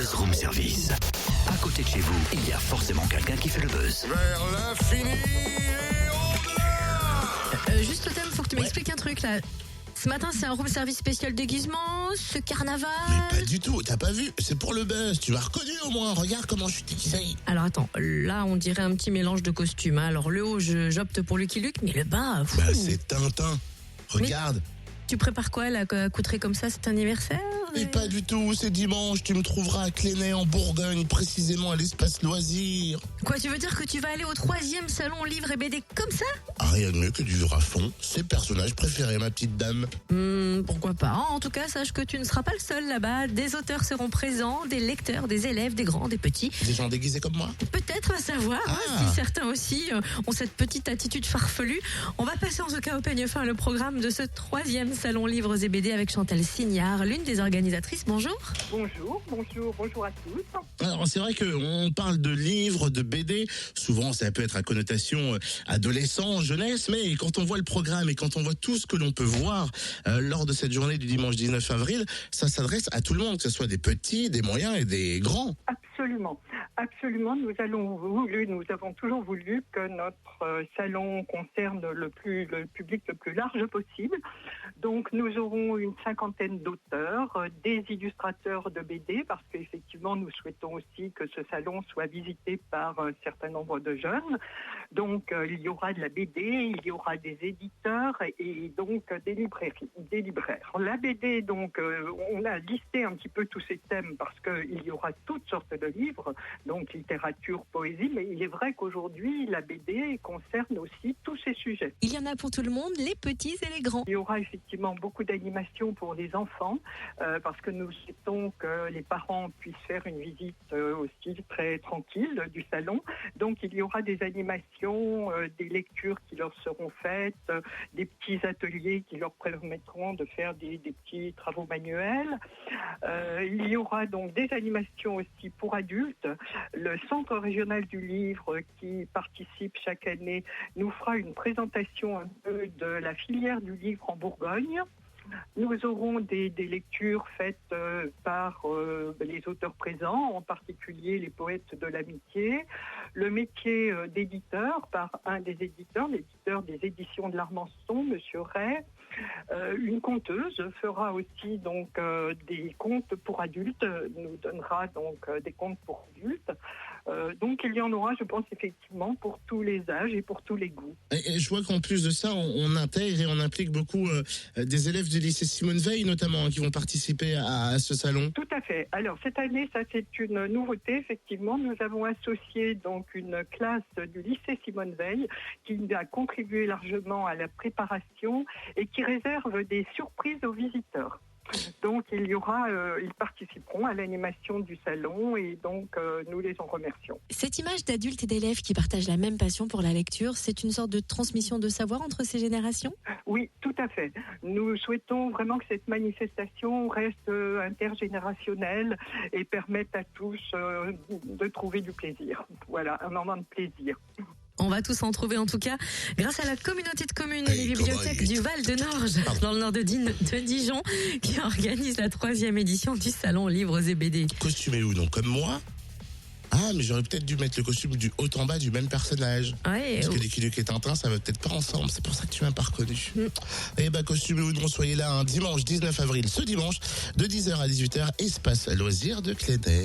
Buzz Room Service. À côté de chez vous, il y a forcément quelqu'un qui fait le buzz. Vers l'infini et au-delà. Juste au thème, faut que tu m'expliques un truc là. Ce matin, c'est un room service spécial déguisement, ce carnaval. Mais pas du tout, t'as pas vu? C'est pour le buzz, tu m'as reconnu au moins. Regarde comment je suis déguisé. Alors attends, là on dirait un petit mélange de costumes. Alors le haut, j'opte pour Lucky Luke, mais le bas, fou. Bah c'est Tintin. Regarde. Tu prépares quoi là, coûterait comme ça cet anniversaire? Mais pas du tout, c'est dimanche, tu me trouveras à Clénay en Bourgogne, précisément à l'espace loisirs. Quoi, tu veux dire que tu vas aller au 3e salon livre et BD comme ça? Ah, rien de mieux que du vivre à fond, c'est le personnage préféré, ma petite dame. Pourquoi pas. En tout cas, sache que tu ne seras pas le seul là-bas. Des auteurs seront présents, des lecteurs, des élèves, des grands, des petits. Des gens déguisés comme moi? Peut-être à savoir si certains aussi ont cette petite attitude farfelue. On va passer en tout cas au peigne fin le programme de ce 3e salon livres et BD avec Chantal Signard, l'une des organisatrices. Bonjour. Bonjour à tous. Alors c'est vrai qu'on parle de livres, de BD, souvent ça peut être à connotation adolescent, jeunesse, mais quand on voit le programme et quand on voit tout ce que l'on peut voir lors de cette journée du dimanche 19 avril, ça s'adresse à tout le monde, que ce soit des petits, des moyens et des grands. Absolument, nous avons toujours voulu que notre salon concerne le public le plus large possible. Donc nous aurons une 50aine d'auteurs, des illustrateurs de BD, parce qu'effectivement nous souhaitons aussi que ce salon soit visité par un certain nombre de jeunes. Donc il y aura de la BD, il y aura des éditeurs et donc des libraires. La BD, donc on a listé un petit peu tous ces thèmes parce qu'il y aura toutes sortes de livres, donc littérature, poésie, mais il est vrai qu'aujourd'hui la BD concerne aussi tous ces sujets. Il y en a pour tout le monde, les petits et les grands. Il y aura effectivement beaucoup d'animations pour les enfants, parce que nous souhaitons que les parents puissent faire une visite aussi très tranquille du salon. Donc il y aura des animations, des lectures qui leur seront faites, des petits ateliers qui leur permettront de faire des petits travaux manuels. Il y aura donc des animations aussi pour adultes. Le Centre régional du livre qui participe chaque année nous fera une présentation un peu de la filière du livre en Bourgogne. Nous aurons des lectures faites par les auteurs présents, en particulier les poètes de l'amitié, le métier d'éditeur par un des éditeurs, l'éditeur des éditions de l'Armançon, Monsieur Ray. Une conteuse fera aussi donc des contes pour adultes, nous donnera donc des contes pour adultes. Donc il y en aura, je pense, effectivement pour tous les âges et pour tous les goûts. Et je vois qu'en plus de ça, on intègre et on implique beaucoup des élèves du lycée Simone Veil notamment qui vont participer à ce salon. Tout à fait. Alors cette année, ça c'est une nouveauté, effectivement. Nous avons associé donc une classe du lycée Simone Veil qui a contribué largement à la préparation et qui réserve des surprises aux visiteurs. Donc ils participeront à l'animation du salon et donc nous les en remercions. Cette image d'adultes et d'élèves qui partagent la même passion pour la lecture, c'est une sorte de transmission de savoir entre ces générations? Oui, tout à fait. Nous souhaitons vraiment que cette manifestation reste intergénérationnelle et permette à tous de trouver du plaisir. Voilà, un moment de plaisir. On va tous en trouver en tout cas grâce à la communauté de communes et les bibliothèques du Val-de-Norge dans le nord de Dijon qui organise la 3e édition du salon livres et BD. Costumé ou non, comme moi? Ah, mais j'aurais peut-être dû mettre le costume du haut en bas du même personnage. Ouais, parce que Lucky Luke et Tintin, ça va peut-être pas ensemble. C'est pour ça que tu m'as pas reconnu. Et bah, costumé ou non, soyez là un dimanche 19 avril, ce dimanche, de 10h à 18h, espace loisirs de Clénay.